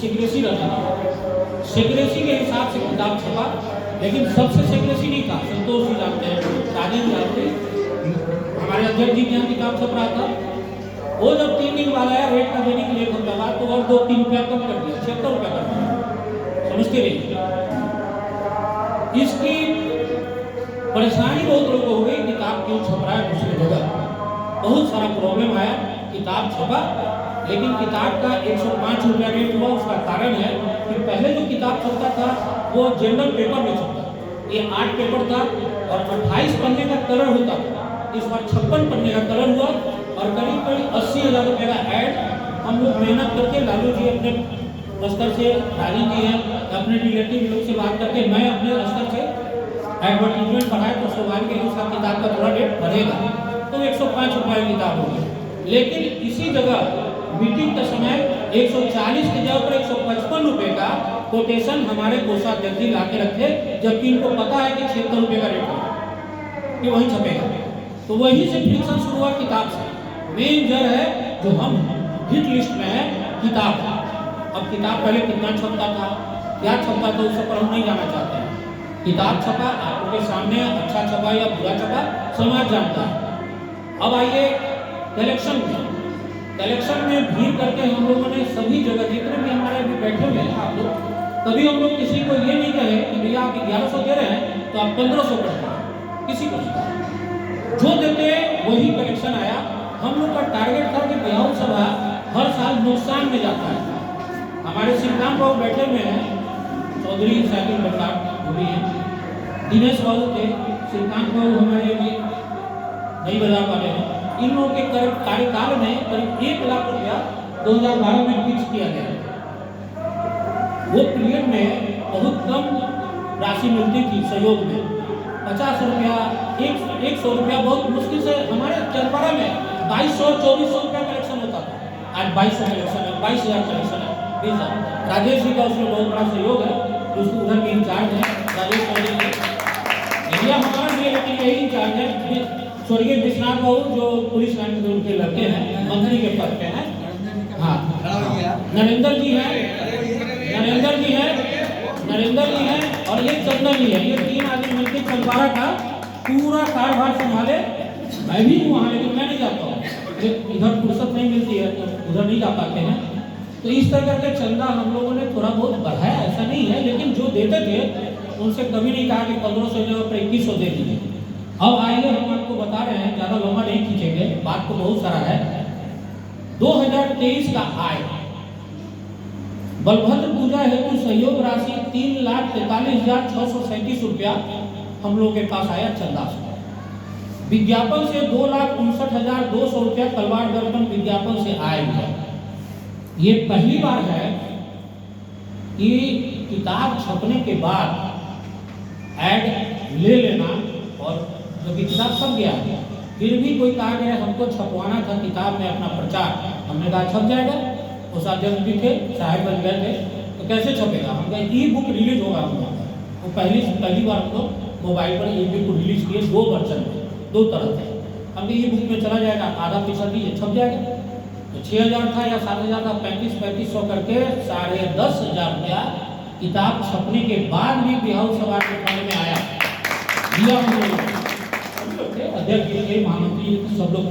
Secrecy रहता था, secrecy के हिसाब से किताब छपा, लेकिन सबसे सेक्रेसी नहीं था। संतोष जी जानते हैं, राजेंद्र जानते हैं, हमारे अध्यक्ष जी के यहाँ किताब छप रहा था। वो जब 3 दिन बाद आया रेट का देने के लिए घंटा बाद, तो और 2-3 रुपया कम कर दिया, 76 रुपया कर दिया। समझते रहिए, इसकी परेशानी बहुत लोगों को हो गई, किताब क्यों छप रहा है दूसरी जगह, बहुत सारा प्रॉब्लम आया। किताब छपा, लेकिन किताब का 105 रुपया रेट हुआ। उसका कारण है कि पहले जो किताब छपता था वो जनरल पेपर में छपता, ये 8 पेपर था और 28 पन्ने का कलर होता था। इस बार 56 पन्ने का कलर हुआ और करीब करीब 80,000 रुपये का ऐड हम लोग मेहनत करके, लालू जी अपने स्तर से, राजन जी है अपने रिलेटिव लोग से बात करके, मैं अपने स्तर से एडवर्टीजमेंट बढ़ाए तो स्वाभाविक है उसका किताब का थोड़ा रेट बढ़ेगा, तो 105 रुपये की किताब होगी। लेकिन इसी जगह मीटिंग के समय 140 की जगह पर 155 रुपये का कोटेशन हमारे कोषाध्यक्ष जी ला के रखे, जबकि इनको पता है कि 76 रुपये का रेट है कि वही छपेगा। तो वही से फ्रिक्शन शुरू हुआ किताब से। मेन जड़ है जो हम हिट लिस्ट में है किताब। अब किताब पहले कितना छपता था, क्या छपता था, उस पर हम नहीं जाना चाहते हैं। किताब छपा, आपके सामने अच्छा छपा या बुरा छपा समाज जानता है। अब आइए कलेक्शन में। कलेक्शन में भीड़ करके हम लोगों ने सभी जगह, जितने भी हमारे अभी बैठे हुए हैं आप लोग, कभी हम लोग किसी को ये नहीं कहे कि भैया आप 1100 दे रहे हैं तो आप 1500 करते हैं, किसी को नहीं। जो देते वही कलेक्शन आया। हम लोग का टारगेट था कि बिहार सभा हर साल नुकसान में जाता है। हमारे श्रीकांत बाबू बैठे हुए हैं, चौधरी साइकिल बरसात भी हैं, दिनेश बाबू थे, श्रीकांत बाबू हमारे भी नई बाजार वाले हैं। इन लोगों के कार्यकाल में करीब 1 लाख रुपया 2012 में फिक्स किया गया। वो पीरियड में बहुत कम राशि मिलती थी सहयोग में, 50 रुपया, 100 रुपया, बहुत मुश्किल से हमारे चंदपाड़ा में 2200-2400 रुपया कलेक्शन होता था। आज 2200 कलेक्शन है, 22,000 कलेक्शन है, 20,000। राजेश जी का उसमें बहुत बड़ा सहयोग है, उसको उधर के इंचार्ज है राजेश जी। इंडिया हमारा नहीं, लेकिन यही इंचार्ज है स्वर्गीय विश्वनाथ बाबू, जो पुलिस लाइन में उनके लड़के हैं, मंत्री के पद पे हैं। हाँ, नरेंद्र जी हैं, नरेंद्र जी हैं और ये चंदन जी है। ये 3 आदमी मिलकर चंदपाड़ा का पूरा कारभार संभाले। मैं भी हूँ वहाँ, लेकिन मैं नहीं जाता हूँ, इधर फुर्सत नहीं मिलती है तो उधर नहीं जा पाते हैं। तो इस तरह करके चंदा हम लोगों ने थोड़ा बहुत बढ़ाया, ऐसा नहीं है, लेकिन जो देते थे उनसे कभी नहीं कहा कि 1500 जगह पर 2100 दे दीजिए। अब आइए हम आपको बता रहे हैं, ज़्यादा लंबा नहीं खींचेंगे, बात तो बहुत सारा है। 2023 का आय बलभद्र पूजा हेतु सहयोग राशि 3,43,637 रुपया हम लोग के पास आया चंदा से। विज्ञापन से 2,59,200 रुपया तलवार दर्पण विज्ञापन से आय हुआ। ये पहली बार है कि किताब छपने के बाद ऐड ले लेना, और जब किताब छप गया फिर भी कोई कहा गया हमको छपवाना था किताब में अपना प्रचार, हमने कहा छप जाएगा। उस अध्यक्ष भी थे, साहब बन गए थे, तो कैसे छपेगा? हम कहे ई बुक रिलीज होगा हम लोग। वो पहली बार हम लोग मोबाइल पर ई बुक रिलीज किए, 2 वर्जन में, 2 तरह थे। हम ई बुक में चला जाएगा, आधा पैसा दिए छप जाएगा। तो 6,000 था या 7,000 था, 3500 करके 10,500 रुपया किताब छपने के बाद भी बिहार सभा के खाने में आया। दिया हम लोग अध्यक्ष जी के, महामंत्री सब लोग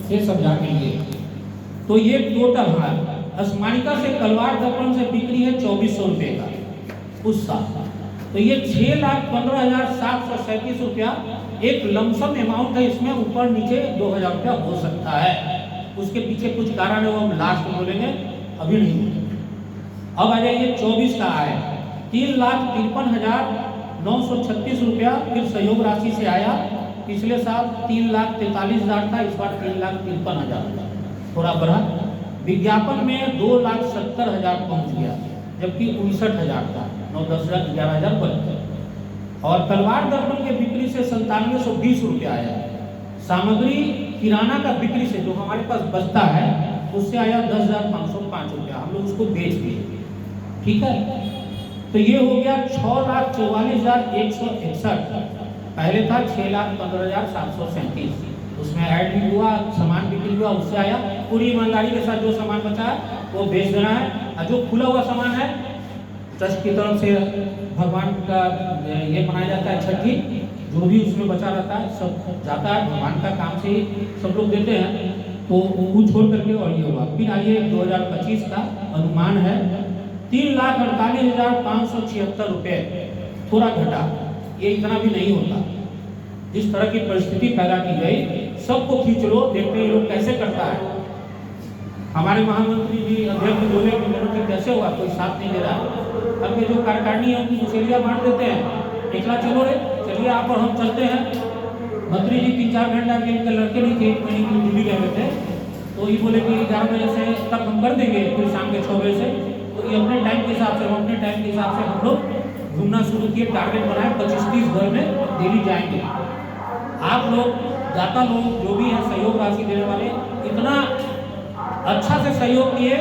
से समझा के लिए। तो ये टोटल है। स्मारिका से तलवार दर्पण से बिक्री है 2400 रुपये का उस साल। तो ये 6,15,737 रुपया एक लमसम अमाउंट है। इसमें ऊपर नीचे 2,000 रुपया हो सकता है, उसके पीछे कुछ कारण है वो हम लास्ट में बोलेंगे, अभी नहीं बोलेंगे। अब आ जाइए 24 का आय 3,53,936 रुपया फिर सहयोग राशि से आया। पिछले साल 3,43,000 था, इस बार 3,53,000 थोड़ा बढ़ा। विज्ञापन में 2,70,000 पहुंच गया, जबकि 59,000 था, 9-10,000 11,000 बढ़। और तलवार दर्पण के बिक्री से 9720 रुपया आया। सामग्री किराना का बिक्री से जो हमारे पास बचता है उससे आया 10,505 रुपया, हम लोग उसको बेच दिए। ठीक है, तो ये हो गया 6,44,161। पहले था 6,15,737, उसमें ऐड भी हुआ, सामान बिक्री हुआ, उससे आया। पूरी ईमानदारी के साथ जो सामान बचा है वो बेच देना है, और जो खुला हुआ सामान है ट्रस्ट की तरफ से भगवान का ये मनाया जाता है छठी, जो भी उसमें बचा रहता है सब जाता है भगवान का काम से ही सब लोग देते हैं। तो वो छोड़ करके और ये हुआ। फिर आइए 2025 का अनुमान है 3,48,576 रुपये, थोड़ा घटा, ये इतना भी नहीं होता। जिस तरह की परिस्थिति पैदा की गई सबको खींच लो, देखते हैं लोग कैसे करता है। हमारे महामंत्री जी अध्यक्ष बोले कि मेरे कैसे हुआ, कोई साथ नहीं दे रहा। अब ये जो कार्यकारिणी है उनकी दुशेलियाँ बांट देते हैं, एकला चलो रे चलिए आप और हम चलते हैं। मंत्री जी 3-4 घंटा के इनके लड़के नहीं थे, एक महीने की दिल्ली गए थे, तो ये बोले कि 11 बजे से तक हम कर देंगे, फिर शाम के 6 बजे से। तो ये अपने टाइम के हिसाब से, हम अपने टाइम के हिसाब से हम लोग घूमना शुरू किए। टारगेट बनाए 25-30 घर में डेली जाएंगे। आप लोग दाता लोग जो भी हैं सहयोग राशि देने वाले, इतना अच्छा से सहयोग किए।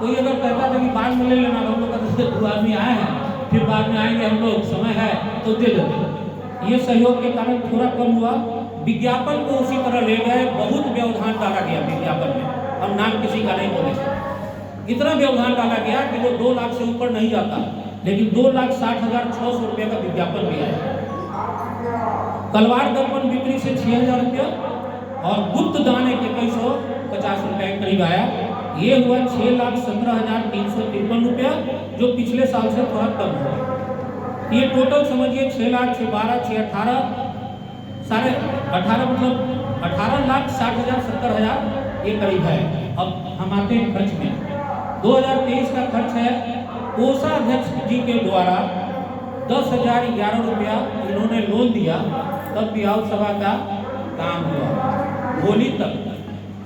कोई अगर कहता था कि बाद में ले लेना, हम लोग कहते 2 आदमी आए हैं फिर बाद में आएंगे हम लोग, समय है तो दे देते। ये सहयोग के कारण थोड़ा कम हुआ। विज्ञापन को उसी तरह ले गए, बहुत व्यवधान डाला गया विज्ञापन में, हम नाम किसी का नहीं बोले। इतना व्यवधान डाला गया कि वो 2 लाख से ऊपर नहीं जाता, लेकिन 2,60,600 रुपये का विज्ञापन भी आया। कलवार दर्पण बिक्री से 6,000 रुपया और गुप्त दान के 250 रुपये के करीब आया। ये हुआ 6,17,353 रुपया, जो पिछले साल से थोड़ा कम हुआ। ये टोटल समझिए 6 लाख 6 12 6 18 साढ़े 18 मतलब 18,60,000 70,000 ये करीब है। अब हम आते हैं खर्च में। 2023 का खर्च है कोषाध्यक्ष जी के द्वारा 10,011 रुपया इन्होंने लोन दिया, तब विवाह सभा का काम हुआ। होली तक,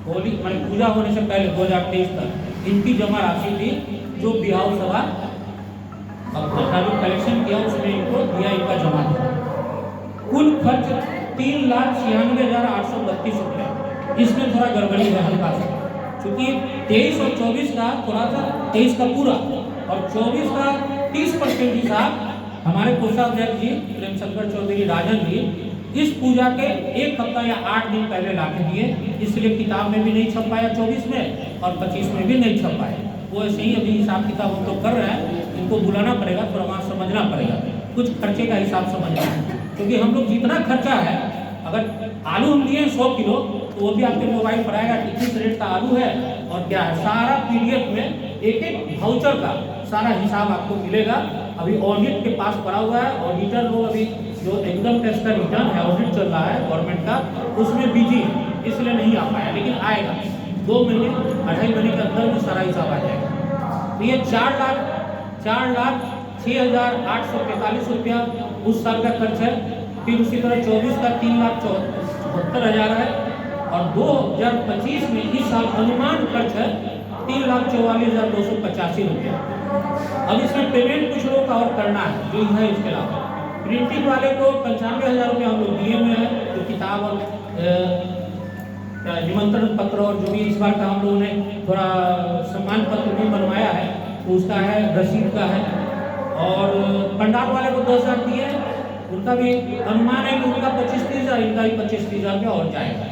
होली मतलब पूजा होने से पहले 2023 तक इनकी जमा राशि थी, जो विवाह सभा अपना जो कलेक्शन किया उसमें इनको दिया, इनका जमा था। कुल खर्च 3,96,832 रुपये। इसमें थोड़ा गड़बड़ी है हल्का सा, क्योंकि 23 और 24 का थोड़ा सा, 23 का पूरा और 24 का 30% हिसाब हमारे कोषाध्यक्ष जी प्रेम शंकर चौधरी राजन जी इस पूजा के 1 हफ्ता या 8 दिन पहले ला के दिए। इसलिए किताब में भी नहीं छप पाया 24 में और 25 में भी नहीं छप पाए। वो ऐसे ही अभी हिसाब किताब हम लोग कर रहे हैं, इनको बुलाना पड़ेगा, थोड़ा वहाँ समझना पड़ेगा, कुछ खर्चे का हिसाब समझना है। क्योंकि हम लोग जितना खर्चा है, अगर आलू हम लिए 100 किलो तो वो भी आपके मोबाइल पर आएगा कि किस रेट का आलू है और क्या है। सारा PDF में एक वाउचर का सारा हिसाब आपको मिलेगा। अभी ऑडिट के पास पड़ा हुआ है, ऑडिटर लोग अभी जो इनकम टैक्स का रिटर्न है ऑडिट चल रहा है गवर्नमेंट का, उसमें बिजी है, इसलिए नहीं आ पाया, लेकिन आएगा 2 महीने 2.5 महीने के अंदर में सारा हिसाब आ जाएगा। तो ये 4,06,845 रुपया उस साल का खर्च है। फिर उसी तरह 24 का 3,74,000 है और 2025 में इस साल अनुमान खर्च है 3,44,285 रुपया। अब इसमें पेमेंट कुछ लोगों का और करना है जो है। इसके अलावा प्रिंटिंग वाले को 95,000 रुपया हम लोग दिए हुए हैं, जो किताब और निमंत्रण पत्र और जो भी इस बार का हम लोगों ने थोड़ा सम्मान पत्र भी बनवाया है, तो उसका है, रसीद का है। और पंडाल वाले को 10,000 दिए, उनका भी अनुमान है कि उनका 25-30,000, इनका भी 25-30,000 रुपया और जाएगा।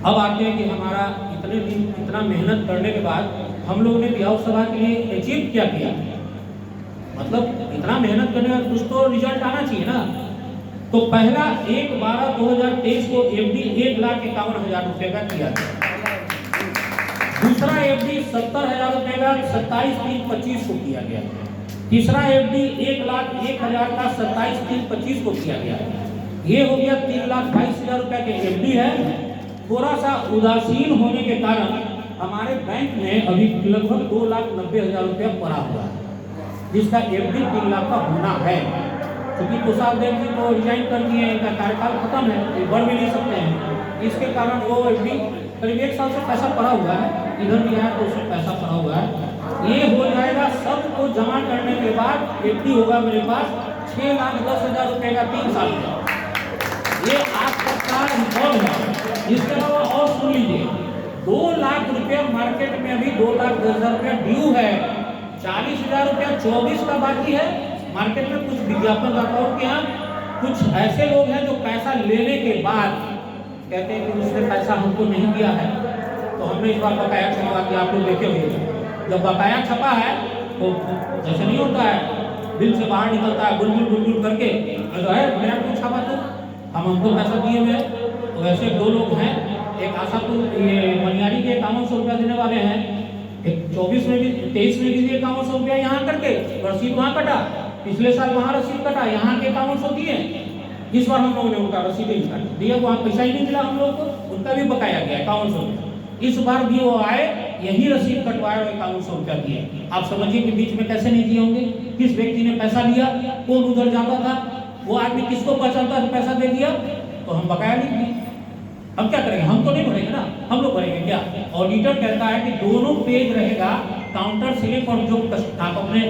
अब आते हैं कि हमारा इतने दिन इतना मेहनत करने के बाद हम लोगों ने विवाह सभा के लिए अचीव क्या किया, मतलब इतना मेहनत करने का कुछ तो रिजल्ट आना चाहिए ना। तो पहला 1/12/2023 को FD 1,51,000 रुपये का किया गया। दूसरा FD 70,000 रुपये का 27/3/25 को किया गया। तीसरा FD 1,01,000 का 27/3/25 को किया गया। ये हो गया 3,22,000 रुपये के FD है। थोड़ा सा उदासीन होने के कारण हमारे बैंक में अभी लगभग 2,90,000 रुपया पड़ा हुआ है, जिसका FD 3 लाख का होना है। क्योंकि कोषाध्यक्ष जी को रिजाइन कर दिए, इनका कार्यकाल खत्म है, ये बढ़ भी नहीं सकते हैं। इसके कारण वो FD करीब 1 साल से पैसा पड़ा हुआ है, इधर भी है तो उसमें पैसा पड़ा हुआ है। ये हो जाएगा, सबको जमा करने के बाद FD होगा मेरे पास 6,10,000 रुपये का 3 साल का। ये आपका रिकॉर्ड है। इसके अलावा और सुन लीजिए, 2 लाख रुपया मार्केट में अभी 2,10,000 रुपया ड्यू है। 40,000 रुपया 24 का बाकी है मार्केट में। कुछ विज्ञापनदाताओं के यहाँ कुछ ऐसे लोग हैं जो पैसा लेने के बाद कहते हैं कि उसने पैसा हमको नहीं दिया है, तो हमने इस बार बकाया छुड़वा के आप लोग देखे हुए जब बकाया छपा है तो ऐसे नहीं होता है, बिल से बाहर निकलता है बुलबुल करके, जो है मेरा क्यों छापा तो हमको पैसा दिए हुए। तो ऐसे दो लोग हैं, एक आशापुर ये मनियारी के 5100 रुपया देने वाले हैं, एक 24 में भी 23 में भी दिए 5100 रुपया यहाँ करके, रसीद वहाँ कटा, पिछले साल वहाँ रसीद कटा, यहाँ के 5100 दिए। इस बार हम लोगों ने उनका रसीद ही निकाल दिया, वहाँ पैसा ही नहीं मिला हम लोग को, उनका भी बकाया गया 5100 रुपया। इस बार भी वो आए, यही रसीद कटवाए और 5100 रुपया दिए। आप समझिए कि बीच में कैसे नहीं दिए होंगे, किस व्यक्ति ने पैसा लिया, कौन उधर जाता था, वो आदमी किसको पहचानता है पैसा दे दिया, तो हम बकाया नहीं दिए। हम क्या करेंगे, हम तो नहीं भरेंगे ना, हम लोग भरेंगे क्या। ऑडिटर कहता है कि दोनों पेज रहेगा, काउंटर स्लिप और जो आप अपने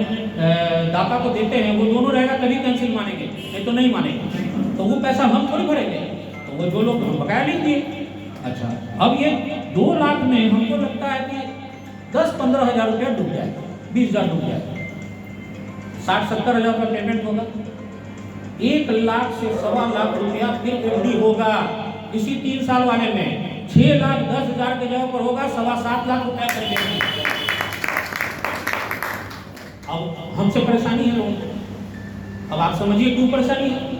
दाता को देते हैं वो दोनों रहेगा, तभी कैंसिल मानेंगे, नहीं तो नहीं मानेंगे। तो वो पैसा हम थोड़ी भरेंगे, तो वो जो लोग हम बकाया नहीं दिए। अच्छा, अब ये 2 लाख में हमको लगता है कि 10-15 हज़ार रुपया डूब जाएगा, 20 हज़ार डूब जाएगा, 60-70 हज़ार रुपया पेमेंट होगा, 1 लाख से 1.25 लाख रुपया फिर एफडी होगा। इसी 3 साल वाले में 6,10,000 के जगह पर होगा 7.25 लाख रुपया कर देंगे। अब हमसे परेशानी है लोगों को, अब आप समझिए क्यों परेशानी है।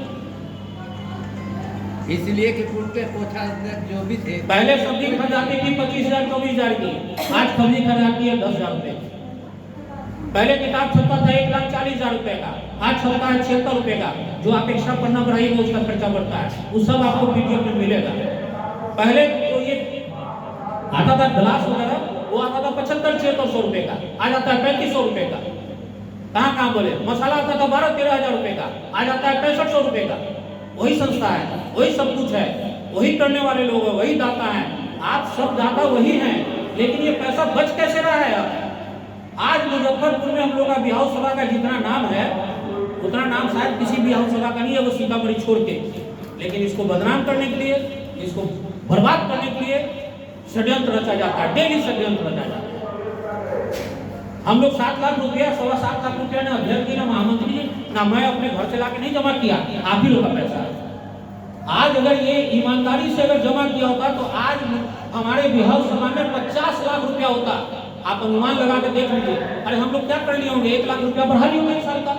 इसलिए कि उनके पोछा जो भी थे, पहले सब्जी खरीदाती थी 25,000 24,000 की, आज सब्जी खरीदाती है 10,000 रुपए। पहले किताब छपता था 1,40,000 रुपए का, आज छपता है 76 रुपए का। जो आप एक्स्ट्रा पढ़ना पढ़ाइएगा उसका खर्चा बढ़ता है, वो सब आपको पीडीएफ में मिलेगा। पहले तो ये आता था ग्लास वगैरह, वो आता था 75-7600 रुपए का, आज आता है 3500 रुपए का। कहाँ बोले, मसाला आता था 12-13 हज़ार रुपए का, आज आता है 6500 रुपए का। वही संस्था है, वही सब कुछ है, वही करने वाले लोग हैं, वही दाता हैं, आप सब दाता वही हैं, लेकिन ये पैसा बच कैसे रहा है। आज मुजफ्फरपुर में हम लोग का बिहाव सभा का जितना नाम है, उतना नाम शायद किसी बिहाव सभा का नहीं है, वो सीतामढ़ी छोड़ के। लेकिन इसको बदनाम करने के लिए, इसको बर्बाद करने के लिए षड्यंत्र रचा जाता है, डेली षड्यंत्र रचा जाता है। हम लोग 7 लाख रुपया 7.25 लाख रुपया ना अध्यक्ष जी, ना महामंत्री जी, ना मैं अपने घर से लाके नहीं जमा किया, आप ही लोग का पैसा है। आज अगर ये ईमानदारी से अगर जमा किया होता तो आज हमारे बिहार सभा में 50 लाख रुपया होता। आप अनुमान लगा के देख लीजिए, अरे हम लोग क्या कर लिए होंगे, 1 लाख रुपया बढ़ा लिए होंगे 1 साल का,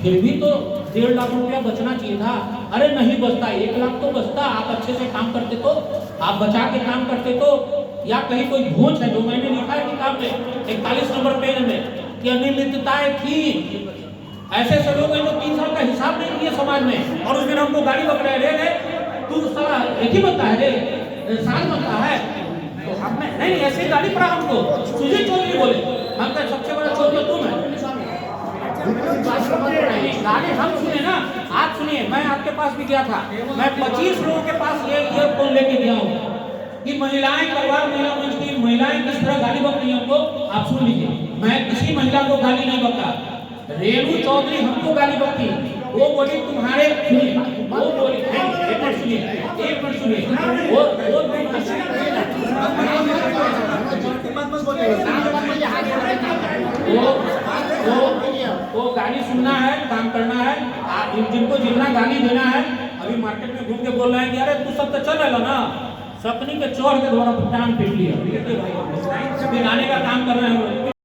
फिर भी तो 1.5 लाख रुपया बचना चाहिए था। अरे नहीं बचता, 1 लाख तो बचता, आप अच्छे से काम करते तो, आप बचा के काम करते तो। या कहीं कोई घोंच है, जो मैंने लिखा है किताब में 41 नंबर पेज में कि अनियमितताएं थी। ऐसे ऐसे लोग हैं जो 3 साल का हिसाब नहीं दिए समाज में, और उसमें हमको गाड़ी पकड़े, रे तू साला एक ही बनता है, रे साल बनता है, तो हमने नहीं ऐसे गाड़ी पड़ा हमको, सुजीत चौधरी बोले हम का सबसे बड़ा चोर तो तुम है। गाड़ी हम सुने ना, आप सुनिए, मैं आपके पास भी गया था, मैं 25 लोगों के पास ये ईयरफोन लेके गया हूँ कि महिलाएं, परिवार महिला मंच की महिलाएं किस तरह गाली बक रही हमको, आप सुन लीजिए। मैं किसी महिला को गाली नहीं बका, रेणु चौधरी हमको गाली बकती, वो बोली तुम्हारे, वो बोली एक मिनट सुनिए, वो गाली सुनना है, काम करना है, जिनको जितना गाली देना है। अभी मार्केट में घूम के बोल रहे हैं कि अरे तू सब तो चल रहा ना, सपनी के चोर के द्वारा टांग पीट लिया, गाने का काम कर रहे हैं।